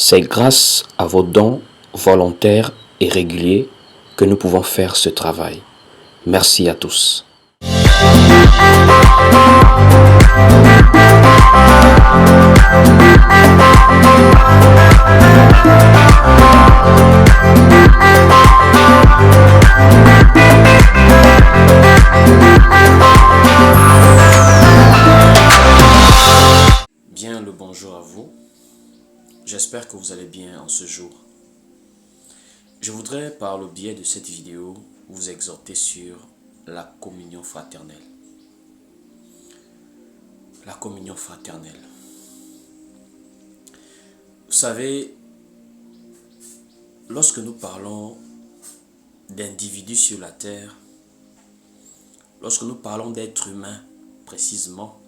C'est grâce à vos dons volontaires et réguliers que nous pouvons faire ce travail. Merci à tous. Bien le bonjour à vous. J'espère que vous allez bien en ce jour. Je voudrais par le biais de cette vidéo vous exhorter sur la communion fraternelle. La communion fraternelle. Vous savez, lorsque nous parlons d'individus sur la terre, lorsque nous parlons d'êtres humains précisément,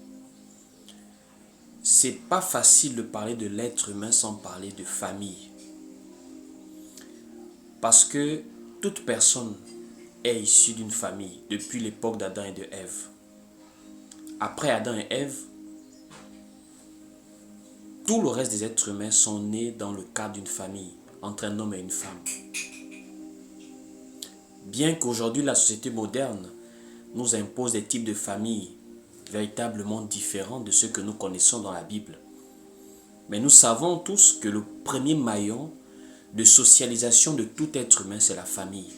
c'est pas facile de parler de l'être humain sans parler de famille. Parce que toute personne est issue d'une famille depuis l'époque d'Adam et de Ève. Après Adam et Ève, tout le reste des êtres humains sont nés dans le cadre d'une famille, entre un homme et une femme. Bien qu'aujourd'hui la société moderne nous impose des types de familles véritablement différents de ceux que nous connaissons dans la Bible. Mais nous savons tous que le premier maillon de socialisation de tout être humain, c'est la famille.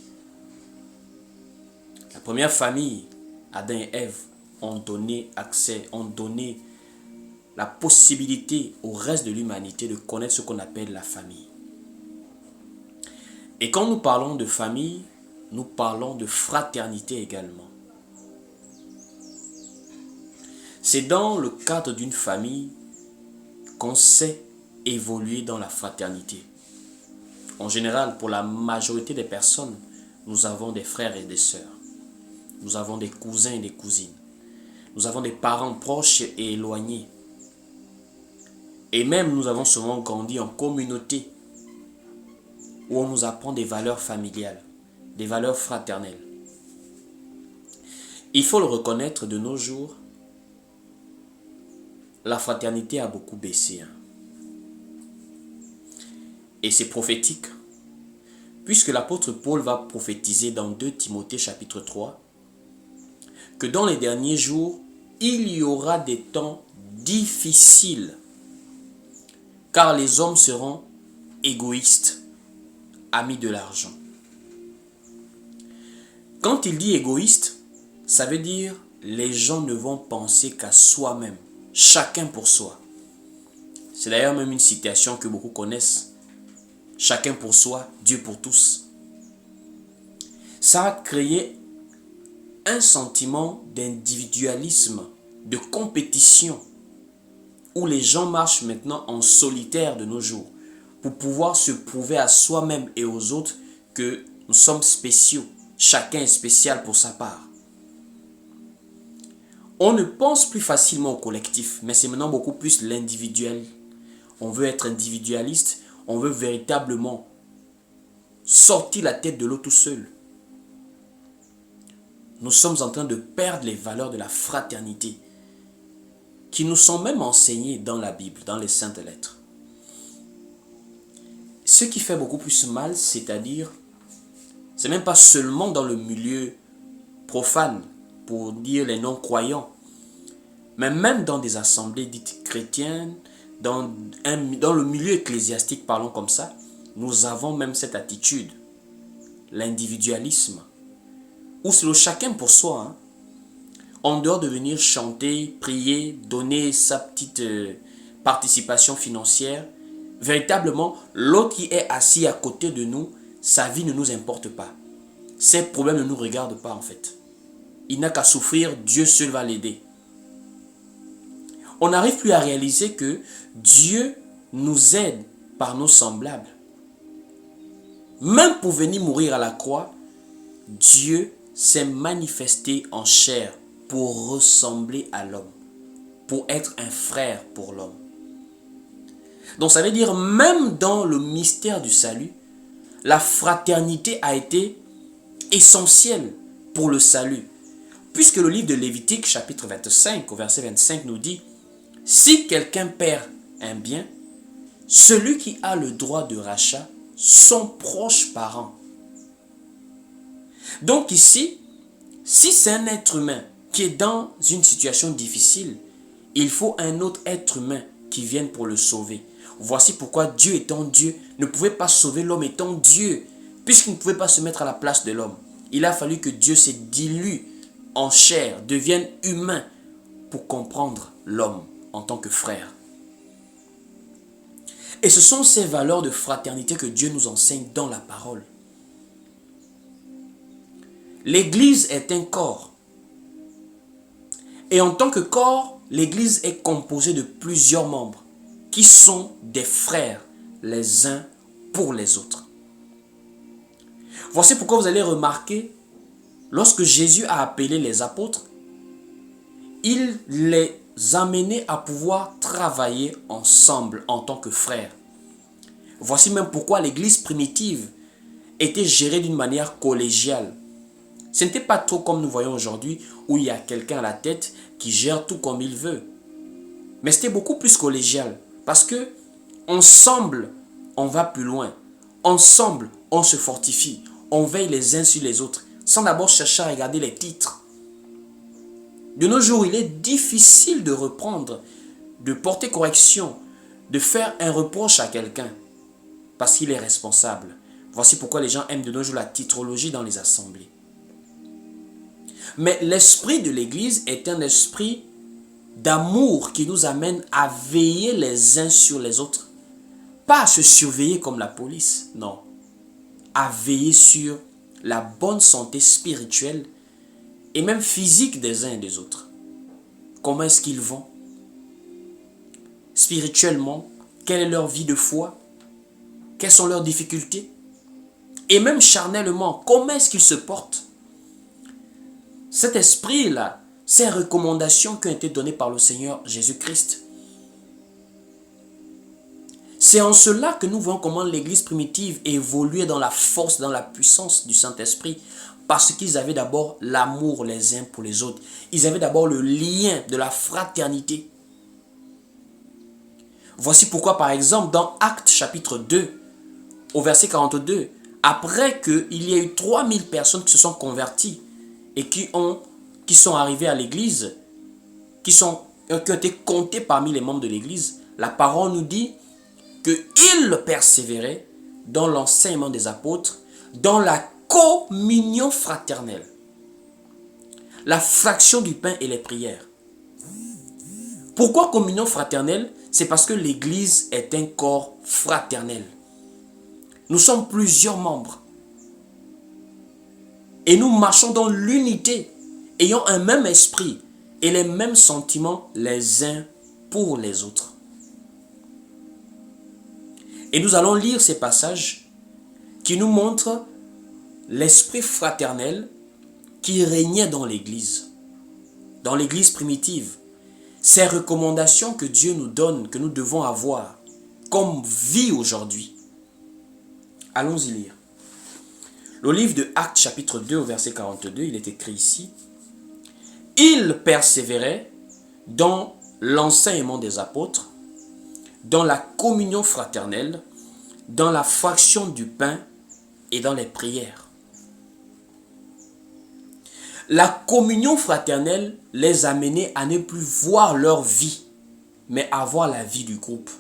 La première famille, Adam et Ève, ont donné accès, ont donné la possibilité au reste de l'humanité de connaître ce qu'on appelle la famille. Et quand nous parlons de famille, nous parlons de fraternité également. C'est dans le cadre d'une famille qu'on sait évoluer dans la fraternité. En général, pour la majorité des personnes, nous avons des frères et des sœurs. Nous avons des cousins et des cousines. Nous avons des parents proches et éloignés. Et même nous avons souvent grandi en communauté où on nous apprend des valeurs familiales, des valeurs fraternelles. Il faut le reconnaître, de nos jours, la fraternité a beaucoup baissé. Et c'est prophétique, puisque l'apôtre Paul va prophétiser dans 2 Timothée chapitre 3, que dans les derniers jours, il y aura des temps difficiles, car les hommes seront égoïstes, amis de l'argent. Quand il dit égoïste, ça veut dire les gens ne vont penser qu'à soi-même, chacun pour soi. C'est d'ailleurs même une citation que beaucoup connaissent. Chacun pour soi, Dieu pour tous. Ça a créé un sentiment d'individualisme, de compétition, où les gens marchent maintenant en solitaire de nos jours, pour pouvoir se prouver à soi-même et aux autres que nous sommes spéciaux. Chacun est spécial pour sa part. On ne pense plus facilement au collectif, mais c'est maintenant beaucoup plus l'individuel. On veut être individualiste, on veut véritablement sortir la tête de l'eau tout seul. Nous sommes en train de perdre les valeurs de la fraternité qui nous sont même enseignées dans la Bible, dans les Saintes Lettres. Ce qui fait beaucoup plus mal, c'est-à-dire, c'est même pas seulement dans le milieu profane, pour dire les non-croyants, mais même dans des assemblées dites chrétiennes, dans le milieu ecclésiastique, parlons comme ça, nous avons même cette attitude, l'individualisme, où c'est le chacun pour soi. En dehors de venir chanter, prier, donner sa petite participation financière, véritablement, l'autre qui est assis à côté de nous, sa vie ne nous importe pas. Ses problèmes ne nous regardent pas en fait. Il n'a qu'à souffrir, Dieu seul va l'aider. On n'arrive plus à réaliser que Dieu nous aide par nos semblables. Même pour venir mourir à la croix, Dieu s'est manifesté en chair pour ressembler à l'homme, pour être un frère pour l'homme. Donc ça veut dire, même dans le mystère du salut, la fraternité a été essentielle pour le salut. Puisque le livre de Lévitique, chapitre 25, au verset 25, nous dit « Si quelqu'un perd un bien, celui qui a le droit de rachat, son proche parent. Donc ici, si c'est un être humain qui est dans une situation difficile, il faut un autre être humain qui vienne pour le sauver. Voici pourquoi Dieu étant Dieu ne pouvait pas sauver l'homme étant Dieu, puisqu'il ne pouvait pas se mettre à la place de l'homme. Il a fallu que Dieu se dilue en chair, devienne humain pour comprendre l'homme en tant que frère. Et ce sont ces valeurs de fraternité que Dieu nous enseigne dans la parole. L'Église est un corps. Et en tant que corps, l'Église est composée de plusieurs membres qui sont des frères les uns pour les autres. Voici pourquoi vous allez remarquer, lorsque Jésus a appelé les apôtres, il les amenait à pouvoir travailler ensemble en tant que frères. Voici même pourquoi l'Église primitive était gérée d'une manière collégiale. Ce n'était pas trop comme nous voyons aujourd'hui, où il y a quelqu'un à la tête qui gère tout comme il veut. Mais c'était beaucoup plus collégial, parce que ensemble, on va plus loin. Ensemble, on se fortifie. On veille les uns sur les autres, sans d'abord chercher à regarder les titres. De nos jours, il est difficile de reprendre, de porter correction, de faire un reproche à quelqu'un, parce qu'il est responsable. Voici pourquoi les gens aiment de nos jours la titrologie dans les assemblées. Mais l'esprit de l'Église est un esprit d'amour qui nous amène à veiller les uns sur les autres. Pas à se surveiller comme la police, non. À veiller sur la bonne santé spirituelle et même physique des uns et des autres. Comment est-ce qu'ils vont? Spirituellement, quelle est leur vie de foi? Quelles sont leurs difficultés? Et même charnellement, comment est-ce qu'ils se portent? Cet esprit-là, ces recommandations qui ont été données par le Seigneur Jésus-Christ. C'est en cela que nous voyons comment l'Église primitive évoluait dans la force, dans la puissance du Saint-Esprit, parce qu'ils avaient d'abord l'amour les uns pour les autres. Ils avaient d'abord le lien de la fraternité. Voici pourquoi, par exemple, dans Actes chapitre 2, au verset 42, après qu'il y ait eu 3000 personnes qui se sont converties et qui sont arrivées à l'Église, qui ont été comptées parmi les membres de l'Église, la parole nous dit qu'ils persévéraient dans l'enseignement des apôtres, dans la communion fraternelle, la fraction du pain et les prières. Pourquoi communion fraternelle? C'est parce que l'Église est un corps fraternel. Nous sommes plusieurs membres. Et nous marchons dans l'unité, ayant un même esprit et les mêmes sentiments les uns pour les autres. Et nous allons lire ces passages qui nous montrent l'esprit fraternel qui régnait dans l'Église primitive. Ces recommandations que Dieu nous donne, que nous devons avoir comme vie aujourd'hui. Allons-y lire. Le livre de Actes chapitre 2 au verset 42, il est écrit ici. Ils persévéraient dans l'enseignement des apôtres, dans la communion fraternelle, dans la fraction du pain et dans les prières. La communion fraternelle les amenait à ne plus voir leur vie, mais à voir la vie du groupe.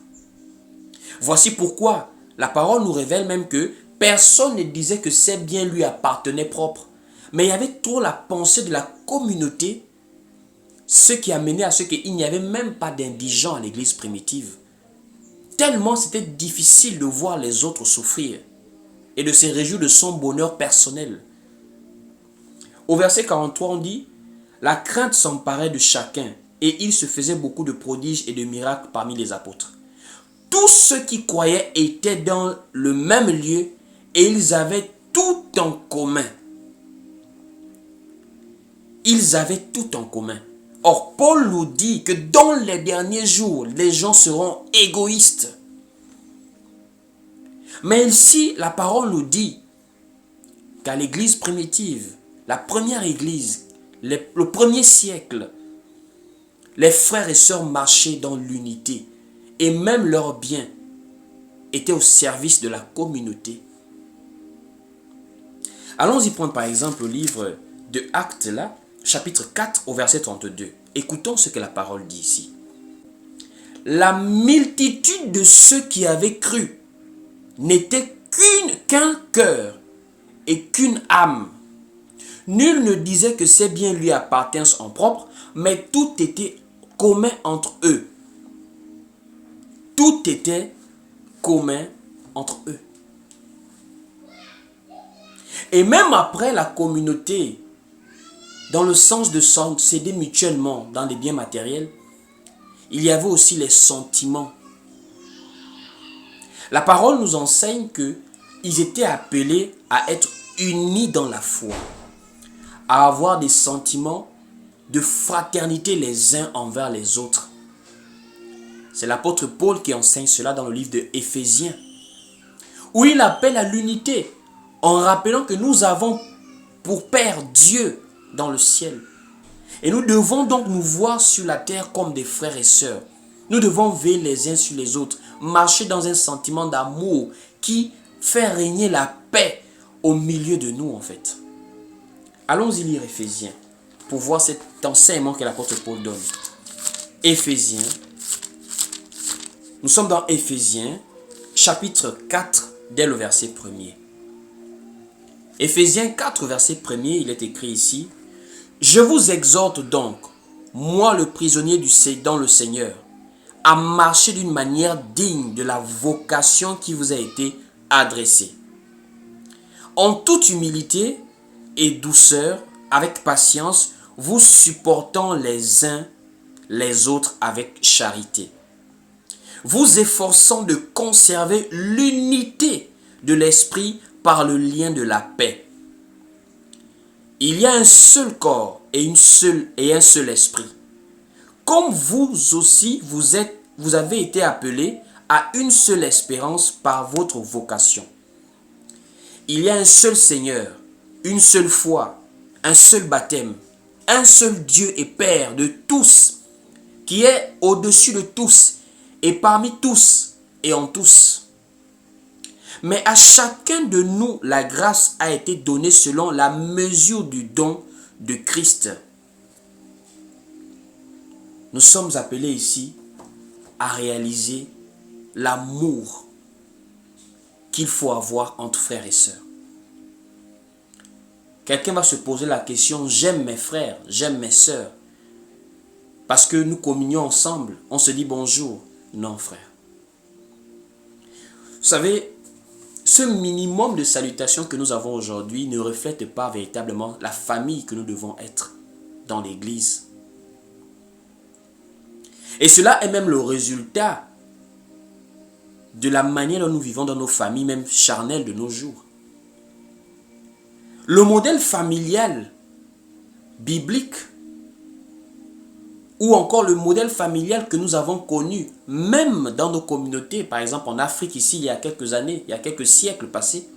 Voici pourquoi la parole nous révèle même que personne ne disait que ses biens lui appartenaient propres, mais il y avait trop la pensée de la communauté, ce qui a mené à ce qu'il n'y avait même pas d'indigents à l'église primitive. Tellement c'était difficile de voir les autres souffrir et de se réjouir de son bonheur personnel. Au verset 43, on dit « La crainte s'emparait de chacun et il se faisait beaucoup de prodiges et de miracles parmi les apôtres. Tous ceux qui croyaient étaient dans le même lieu et ils avaient tout en commun. » Ils avaient tout en commun. Or, Paul nous dit que dans les derniers jours, les gens seront égoïstes. Mais ici, la parole nous dit qu'à l'église primitive, la première église, le premier siècle, les frères et sœurs marchaient dans l'unité et même leurs biens étaient au service de la communauté. Allons-y prendre par exemple le livre de Actes là, chapitre 4 au verset 32. Écoutons ce que la parole dit ici. La multitude de ceux qui avaient cru n'était qu'un cœur et qu'une âme. Nul ne disait que ses biens lui appartinssent en propre, mais tout était commun entre eux. Tout était commun entre eux. Et même après la communauté, dans le sens de s'aider mutuellement dans les biens matériels, il y avait aussi les sentiments. La parole nous enseigne qu'ils étaient appelés à être unis dans la foi, à avoir des sentiments de fraternité les uns envers les autres. C'est l'apôtre Paul qui enseigne cela dans le livre de Éphésiens, où il appelle à l'unité, en rappelant que nous avons pour Père Dieu dans le ciel. Et nous devons donc nous voir sur la terre comme des frères et sœurs. Nous devons veiller les uns sur les autres, marcher dans un sentiment d'amour qui fait régner la paix au milieu de nous en fait. Allons-y lire Éphésiens pour voir cet enseignement que l'apôtre Paul donne. Éphésiens. Nous sommes dans Éphésiens, chapitre 4, dès le verset 1er. Éphésiens 4, verset 1er, il est écrit ici. Je vous exhorte donc, moi le prisonnier dans le Seigneur, à marcher d'une manière digne de la vocation qui vous a été adressée. En toute humilité et douceur, avec patience, vous supportant les uns les autres avec charité. Vous efforçant de conserver l'unité de l'esprit par le lien de la paix. Il y a un seul corps et un seul esprit. Comme vous aussi, vous avez été appelés à une seule espérance par votre vocation. Il y a un seul Seigneur, une seule foi, un seul baptême, un seul Dieu et Père de tous, qui est au-dessus de tous et parmi tous et en tous. Mais à chacun de nous, la grâce a été donnée selon la mesure du don de Christ. Nous sommes appelés ici à réaliser l'amour qu'il faut avoir entre frères et sœurs. Quelqu'un va se poser la question, j'aime mes frères, j'aime mes sœurs. Parce que nous communions ensemble, on se dit bonjour. Non, frère. Vous savez, ce minimum de salutation que nous avons aujourd'hui ne reflète pas véritablement la famille que nous devons être dans l'Église. Et cela est même le résultat de la manière dont nous vivons dans nos familles, même charnelles de nos jours. Le modèle familial biblique ou encore le modèle familial que nous avons connu, même dans nos communautés, par exemple en Afrique ici, il y a quelques années, il y a quelques siècles passés,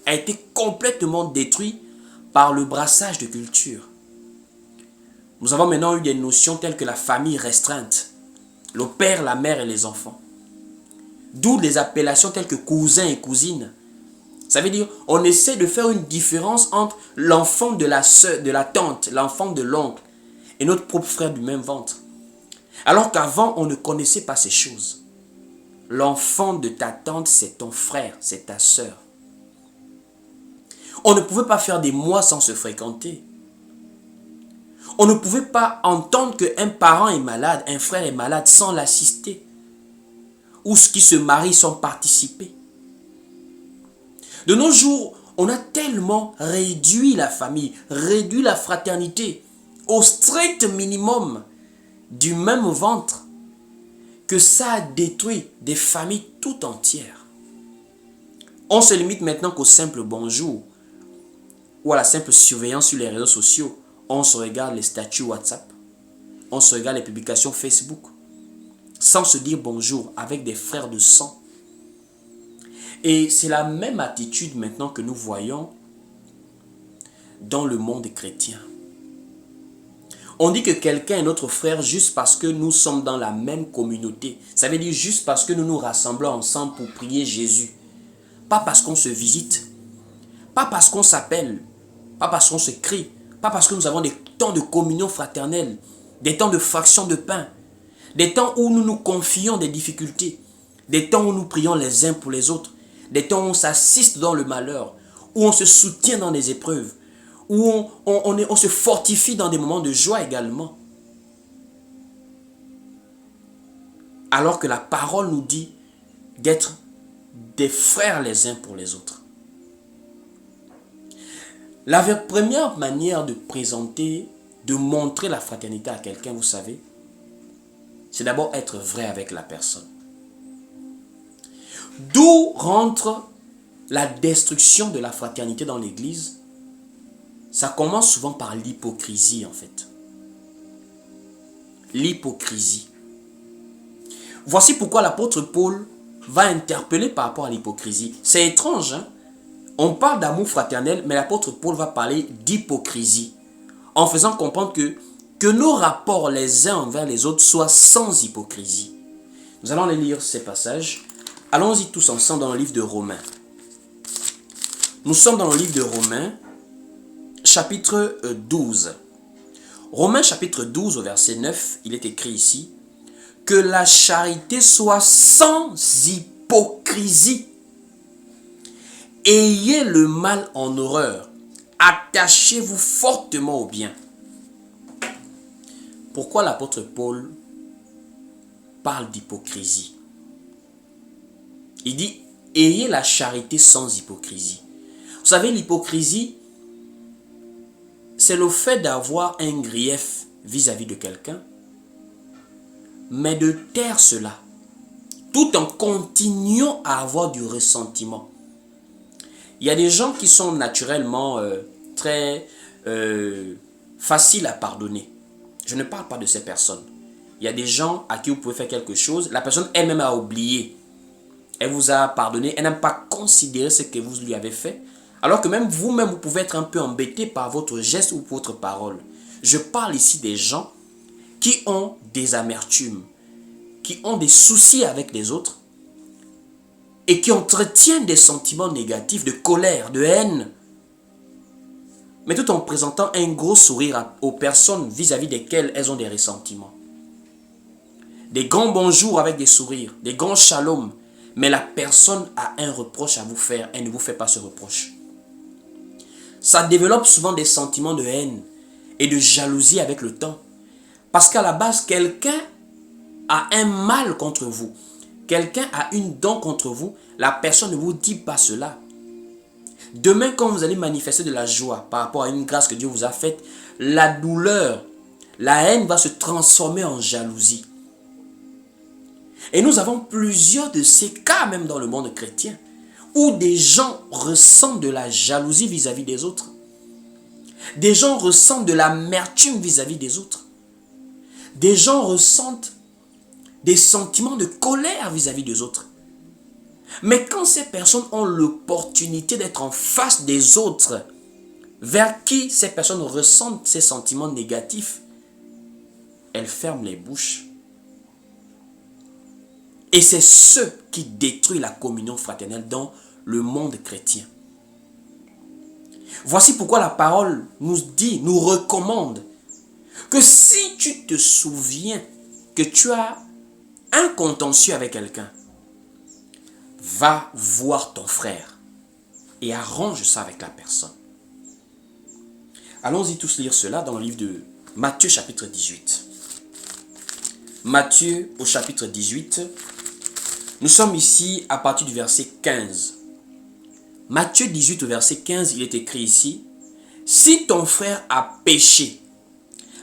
a été complètement détruit par le brassage de culture. Nous avons maintenant eu des notions telles que la famille restreinte, le père, la mère et les enfants. D'où des appellations telles que cousin et cousine. Ça veut dire on essaie de faire une différence entre l'enfant de la sœur, de la tante, l'enfant de l'oncle, et notre propre frère du même ventre. Alors qu'avant, on ne connaissait pas ces choses. L'enfant de ta tante, c'est ton frère, c'est ta sœur. On ne pouvait pas faire des mois sans se fréquenter. On ne pouvait pas entendre qu'un parent est malade, un frère est malade sans l'assister. Ou ceux qui se marient sans participer. De nos jours, on a tellement réduit la famille, réduit la fraternité au strict minimum du même ventre que ça a détruit des familles tout entières. On se limite maintenant qu'au simple bonjour ou à la simple surveillance sur les réseaux sociaux. On se regarde les statuts WhatsApp, on se regarde les publications Facebook sans se dire bonjour avec des frères de sang. Et c'est la même attitude maintenant que nous voyons dans le monde chrétien. On dit que quelqu'un est notre frère juste parce que nous sommes dans la même communauté. Ça veut dire juste parce que nous nous rassemblons ensemble pour prier Jésus. Pas parce qu'on se visite. Pas parce qu'on s'appelle. Pas parce qu'on se crie. Pas parce que nous avons des temps de communion fraternelle. Des temps de fraction de pain. Des temps où nous nous confions des difficultés. Des temps où nous prions les uns pour les autres. Des temps où on s'assiste dans le malheur. Où on se soutient dans les épreuves. Où on se fortifie dans des moments de joie également. Alors que la parole nous dit d'être des frères les uns pour les autres. La première manière de présenter, de montrer la fraternité à quelqu'un, vous savez, c'est d'abord être vrai avec la personne. D'où rentre la destruction de la fraternité dans l'Église. Ça commence souvent par l'hypocrisie en fait. L'hypocrisie. Voici pourquoi l'apôtre Paul va interpeller par rapport à l'hypocrisie. C'est étrange, hein? On parle d'amour fraternel, mais l'apôtre Paul va parler d'hypocrisie, en faisant comprendre que nos rapports les uns envers les autres soient sans hypocrisie. Nous allons les lire ces passages. Allons-y tous ensemble dans le livre de Romains. Nous sommes dans le livre de Romains, chapitre 12. Romains chapitre 12 au verset 9, il est écrit ici, que la charité soit sans hypocrisie. Ayez le mal en horreur. Attachez-vous fortement au bien. Pourquoi l'apôtre Paul parle d'hypocrisie? Il dit, ayez la charité sans hypocrisie. Vous savez, l'hypocrisie, c'est le fait d'avoir un grief vis-à-vis de quelqu'un, mais de taire cela, tout en continuant à avoir du ressentiment. Il y a des gens qui sont naturellement très faciles à pardonner. Je ne parle pas de ces personnes. Il y a des gens à qui vous pouvez faire quelque chose, la personne elle-même a oublié. Elle vous a pardonné, elle n'a pas considéré ce que vous lui avez fait. Alors que même vous-même, vous pouvez être un peu embêté par votre geste ou votre parole. Je parle ici des gens qui ont des amertumes, qui ont des soucis avec les autres et qui entretiennent des sentiments négatifs, de colère, de haine. Mais tout en présentant un gros sourire aux personnes vis-à-vis desquelles elles ont des ressentiments. Des grands bonjours avec des sourires, des grands shalom. Mais la personne a un reproche à vous faire, elle ne vous fait pas ce reproche. Ça développe souvent des sentiments de haine et de jalousie avec le temps. Parce qu'à la base, quelqu'un a un mal contre vous. Quelqu'un a une dent contre vous. La personne ne vous dit pas cela. Demain, quand vous allez manifester de la joie par rapport à une grâce que Dieu vous a faite, la douleur, la haine va se transformer en jalousie. Et nous avons plusieurs de ces cas même dans le monde chrétien, où des gens ressentent de la jalousie vis-à-vis des autres. Des gens ressentent de l'amertume vis-à-vis des autres. Des gens ressentent des sentiments de colère vis-à-vis des autres. Mais quand ces personnes ont l'opportunité d'être en face des autres, vers qui ces personnes ressentent ces sentiments négatifs, elles ferment les bouches. Et c'est ce qui détruit la communion fraternelle dans le monde chrétien. Voici pourquoi la parole nous dit, nous recommande que si tu te souviens que tu as un contentieux avec quelqu'un, va voir ton frère et arrange ça avec la personne. Allons-y tous lire cela dans le livre de Matthieu chapitre 18. Matthieu au chapitre 18. Nous sommes ici à partir du verset 15. Matthieu 18 au verset 15, il est écrit ici, « Si ton frère a péché,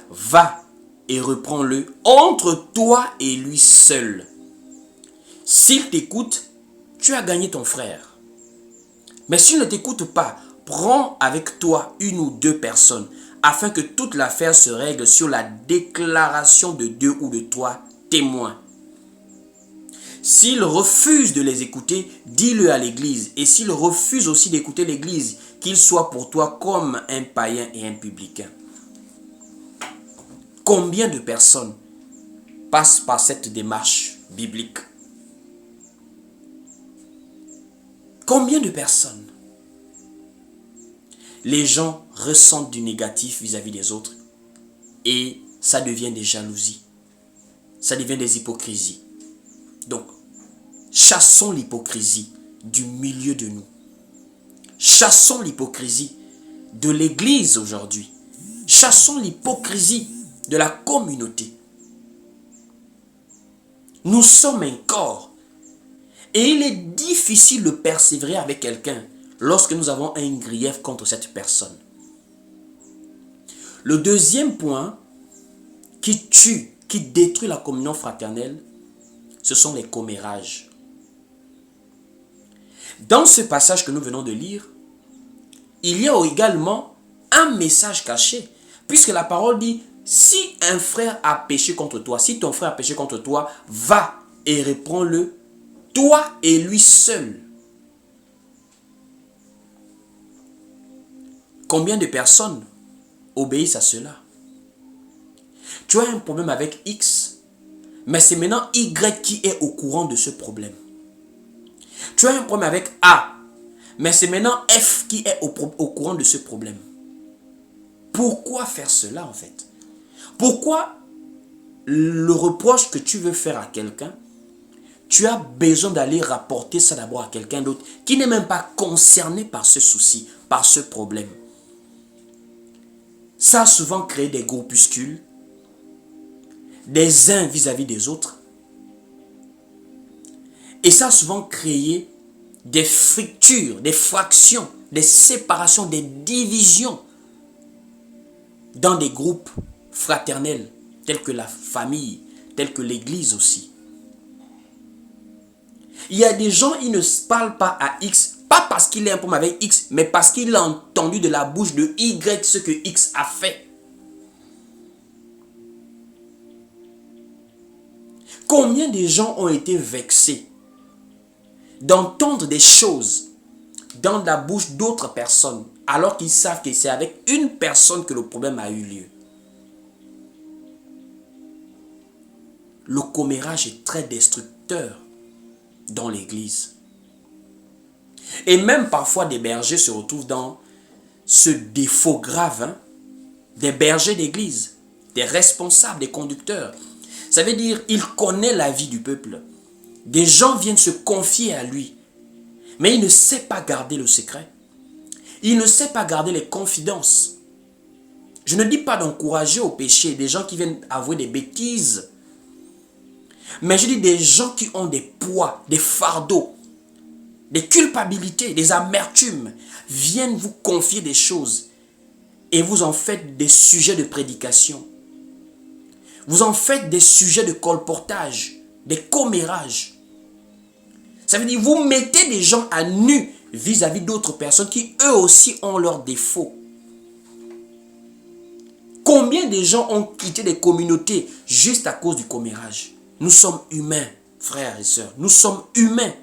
va et reprends-le entre toi et lui seul. S'il t'écoute, tu as gagné ton frère. Mais s'il ne t'écoute pas, prends avec toi une ou deux personnes, afin que toute l'affaire se règle sur la déclaration de deux ou de trois témoins. S'il refuse de les écouter, dis-le à l'église. Et s'il refuse aussi d'écouter l'église, qu'il soit pour toi comme un païen et un publicain. » Combien de personnes passent par cette démarche biblique? Combien de personnes? Les gens ressentent du négatif vis-à-vis des autres et ça devient des jalousies. Ça devient des hypocrisies. Donc, chassons l'hypocrisie du milieu de nous. Chassons l'hypocrisie de l'Église aujourd'hui. Chassons l'hypocrisie de la communauté. Nous sommes un corps. Et il est difficile de persévérer avec quelqu'un lorsque nous avons un grief contre cette personne. Le deuxième point qui tue, qui détruit la communion fraternelle, ce sont les commérages. Dans ce passage que nous venons de lire, il y a également un message caché. Puisque la parole dit, si un frère a péché contre toi, si ton frère a péché contre toi, va et reprends-le, toi et lui seul. Combien de personnes obéissent à cela? Tu as un problème avec X, mais c'est maintenant Y qui est au courant de ce problème. Tu as un problème avec A, mais c'est maintenant F qui est au courant de ce problème. Pourquoi faire cela en fait? Pourquoi le reproche que tu veux faire à quelqu'un, tu as besoin d'aller rapporter ça d'abord à quelqu'un d'autre qui n'est même pas concerné par ce souci, par ce problème? Ça a souvent créé des groupuscules, des uns vis-à-vis des autres. Et ça a souvent créé des fractures, des fractions, des séparations, des divisions dans des groupes fraternels, tels que la famille, tels que l'église aussi. Il y a des gens, ils ne parlent pas à X, pas parce qu'il est un problème avec X, mais parce qu'il a entendu de la bouche de Y ce que X a fait. Combien de gens ont été vexés d'entendre des choses dans la bouche d'autres personnes, alors qu'ils savent que c'est avec une personne que le problème a eu lieu? Le commérage est très destructeur dans l'église. Et même parfois des bergers se retrouvent dans ce défaut grave, des bergers d'église, des responsables, des conducteurs. Ça veut dire il connaît la vie du peuple. Des gens viennent se confier à lui, mais il ne sait pas garder le secret. Il ne sait pas garder les confidences. Je ne dis pas d'encourager au péché, des gens qui viennent avouer des bêtises. Mais je dis des gens qui ont des poids, des fardeaux, des culpabilités, des amertumes, viennent vous confier des choses et vous en faites des sujets de prédication. Vous en faites des sujets de colportage, des commérages. Ça veut dire vous mettez des gens à nu vis-à-vis d'autres personnes qui eux aussi ont leurs défauts. Combien de gens ont quitté des communautés juste à cause du commérage? Nous sommes humains, frères et sœurs. Nous sommes humains.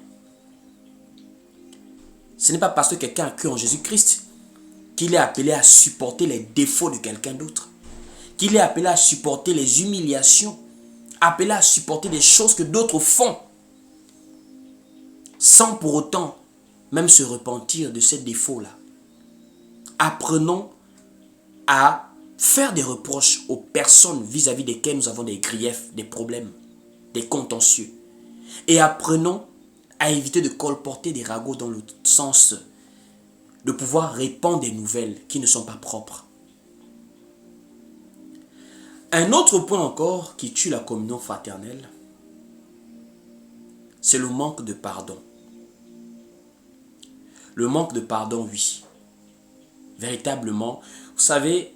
Ce n'est pas parce que quelqu'un a cru en Jésus-Christ qu'il est appelé à supporter les défauts de quelqu'un d'autre. Qu'il est appelé à supporter les humiliations. Appelé à supporter des choses que d'autres font. Sans pour autant même se repentir de ces défauts-là. Apprenons à faire des reproches aux personnes vis-à-vis desquelles nous avons des griefs, des problèmes, des contentieux. Et apprenons à éviter de colporter des ragots dans le sens de pouvoir répandre des nouvelles qui ne sont pas propres. Un autre point encore qui tue la communion fraternelle, c'est le manque de pardon. Le manque de pardon, oui. Véritablement, vous savez,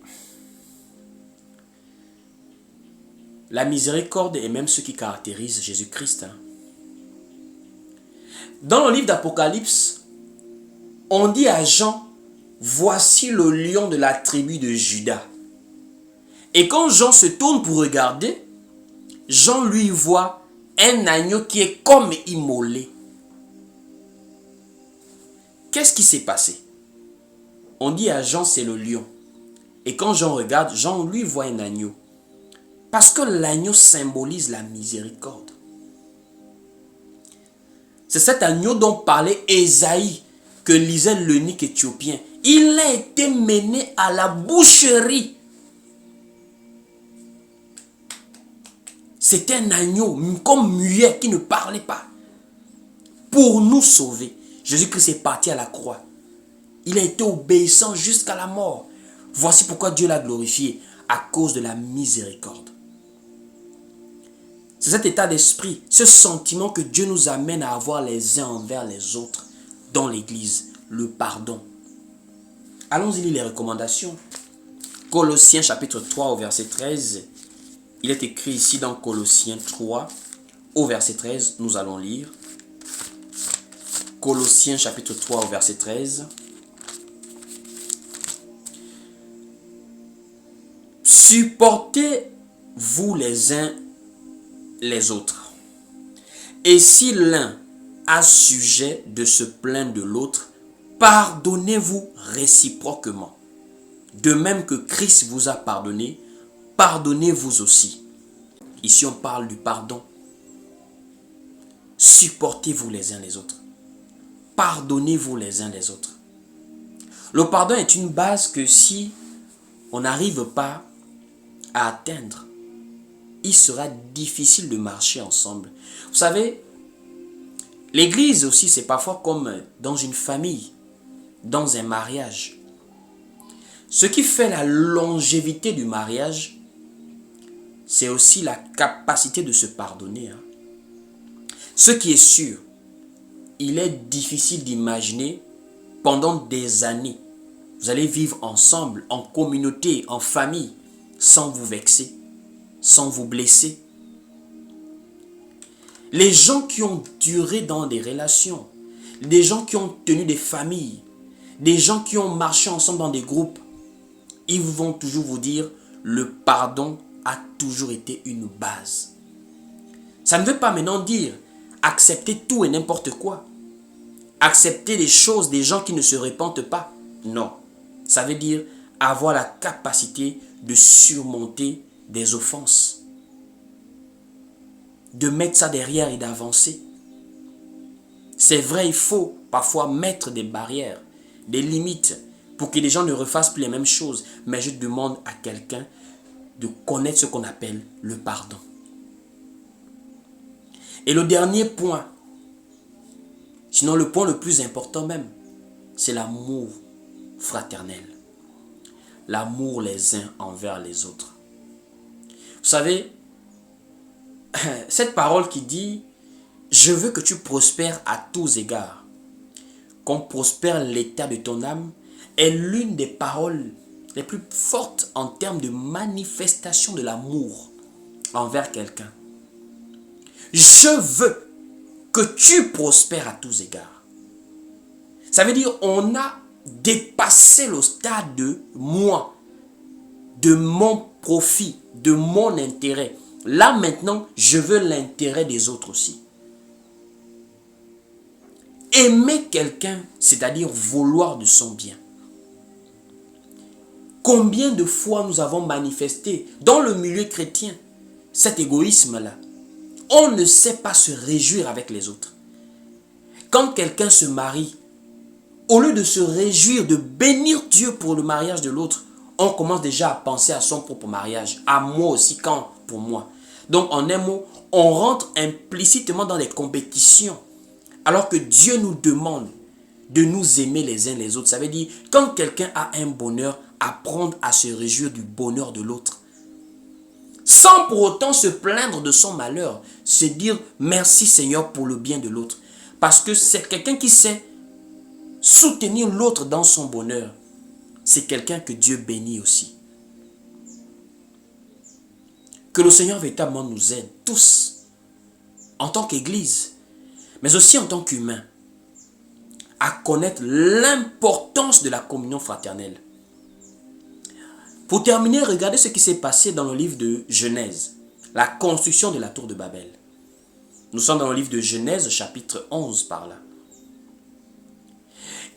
la miséricorde est même ce qui caractérise Jésus-Christ. Dans le livre d'Apocalypse, on dit à Jean, voici le lion de la tribu de Juda. Et quand Jean se tourne pour regarder, Jean lui voit un agneau qui est comme immolé. Qu'est-ce qui s'est passé? On dit à Jean, c'est le lion. Et quand Jean regarde, Jean lui voit un agneau. Parce que l'agneau symbolise la miséricorde. C'est cet agneau dont parlait Ésaïe, que lisait l'eunuque éthiopien. Il a été mené à la boucherie. C'était un agneau comme muet qui ne parlait pas. Pour nous sauver, Jésus-Christ est parti à la croix. Il a été obéissant jusqu'à la mort. Voici pourquoi Dieu l'a glorifié, à cause de la miséricorde. C'est cet état d'esprit, ce sentiment que Dieu nous amène à avoir les uns envers les autres dans l'église, le pardon. Allons-y lire les recommandations. Colossiens chapitre 3 au verset 13. Il est écrit ici dans Colossiens 3 au verset 13. Nous allons lire. Colossiens chapitre 3 au verset 13. Supportez-vous les uns les autres. Et si l'un a sujet de se plaindre de l'autre, pardonnez-vous réciproquement. De même que Christ vous a pardonné, pardonnez-vous aussi. Ici on parle du pardon. Supportez-vous les uns les autres. Pardonnez-vous les uns les autres. Le pardon est une base que si on n'arrive pas à atteindre, il sera difficile de marcher ensemble. Vous savez, l'église aussi, c'est parfois comme dans une famille, dans un mariage. Ce qui fait la longévité du mariage, c'est aussi la capacité de se pardonner. Ce qui est sûr, il est difficile d'imaginer pendant des années, vous allez vivre ensemble, en communauté, en famille, sans vous vexer, sans vous blesser. Les gens qui ont duré dans des relations, des gens qui ont tenu des familles, des gens qui ont marché ensemble dans des groupes, ils vont toujours vous dire, le pardon a toujours été une base. Ça ne veut pas maintenant dire accepter tout et n'importe quoi. Accepter les choses des gens qui ne se repentent pas. Non. Ça veut dire avoir la capacité de surmonter des offenses. De mettre ça derrière et d'avancer. C'est vrai, il faut parfois mettre des barrières, des limites, pour que les gens ne refassent plus les mêmes choses. Mais je demande à quelqu'un de connaître ce qu'on appelle le pardon. Et le dernier point, sinon le point le plus important même, c'est l'amour fraternel. L'amour les uns envers les autres. Vous savez, cette parole qui dit « Je veux que tu prospères à tous égards, qu'on prospère l'état de ton âme » est l'une des paroles les plus fortes en termes de manifestation de l'amour envers quelqu'un. Je veux que tu prospères à tous égards. Ça veut dire on a dépassé le stade de moi, de mon profit, de mon intérêt. Là maintenant, je veux l'intérêt des autres aussi. Aimer quelqu'un, c'est-à-dire vouloir de son bien. Combien de fois nous avons manifesté dans le milieu chrétien cet égoïsme-là? On ne sait pas se réjouir avec les autres. Quand quelqu'un se marie, au lieu de se réjouir, de bénir Dieu pour le mariage de l'autre, on commence déjà à penser à son propre mariage, à moi aussi, quand pour moi. Donc en un mot, on rentre implicitement dans les compétitions, alors que Dieu nous demande de nous aimer les uns les autres. Ça veut dire, quand quelqu'un a un bonheur, apprendre à se réjouir du bonheur de l'autre. Sans pour autant se plaindre de son malheur, se dire merci Seigneur pour le bien de l'autre. Parce que c'est quelqu'un qui sait soutenir l'autre dans son bonheur. C'est quelqu'un que Dieu bénit aussi. Que le Seigneur véritablement nous aide tous, en tant qu'Église, mais aussi en tant qu'humains, à connaître l'importance de la communion fraternelle. Pour terminer, regardez ce qui s'est passé dans le livre de Genèse, la construction de la tour de Babel. Nous sommes dans le livre de Genèse, chapitre 11 par là.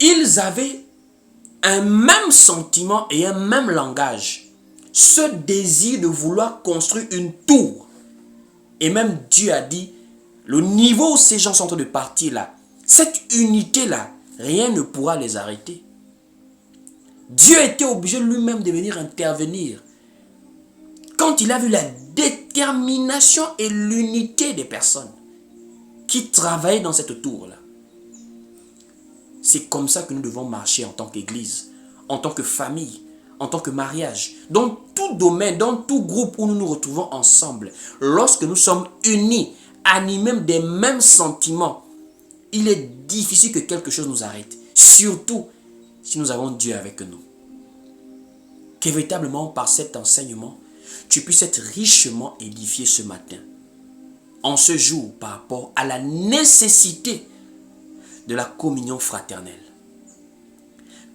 Ils avaient un même sentiment et un même langage. Ce désir de vouloir construire une tour. Et même Dieu a dit, le niveau où ces gens sont en train de partir là, cette unité-là, rien ne pourra les arrêter. Dieu était obligé lui-même de venir intervenir. Quand il a vu la détermination et l'unité des personnes qui travaillaient dans cette tour-là. C'est comme ça que nous devons marcher en tant qu'Église, en tant que famille, en tant que mariage, dans tout domaine, dans tout groupe où nous nous retrouvons ensemble. Lorsque nous sommes unis, animés des mêmes sentiments, il est difficile que quelque chose nous arrête. Surtout si nous avons Dieu avec nous. Que véritablement par cet enseignement, tu puisses être richement édifié ce matin. En ce jour par rapport à la nécessité de la communion fraternelle.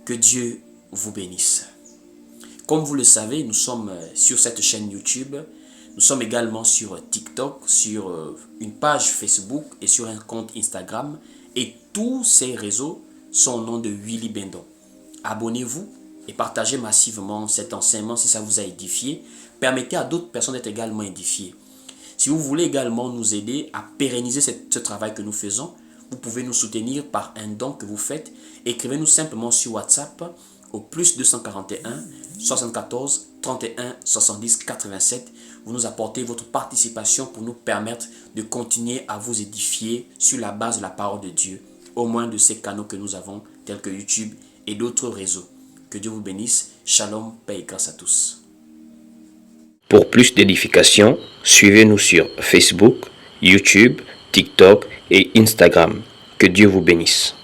Que Dieu vous bénisse. Comme vous le savez, nous sommes sur cette chaîne YouTube. Nous sommes également sur TikTok, sur une page Facebook et sur un compte Instagram. Et tous ces réseaux sont au nom de Willy Bendon. Abonnez-vous et partagez massivement cet enseignement si ça vous a édifié. Permettez à d'autres personnes d'être également édifiées. Si vous voulez également nous aider à pérenniser ce travail que nous faisons, vous pouvez nous soutenir par un don que vous faites. Écrivez-nous simplement sur WhatsApp au plus 241 74 31 70 87. Vous nous apportez votre participation pour nous permettre de continuer à vous édifier sur la base de la parole de Dieu, au moins de ces canaux que nous avons, tels que YouTube et d'autres réseaux. Que Dieu vous bénisse. Shalom, paix et grâce à tous. Pour plus d'édification, suivez-nous sur Facebook, YouTube, TikTok et Instagram. Que Dieu vous bénisse.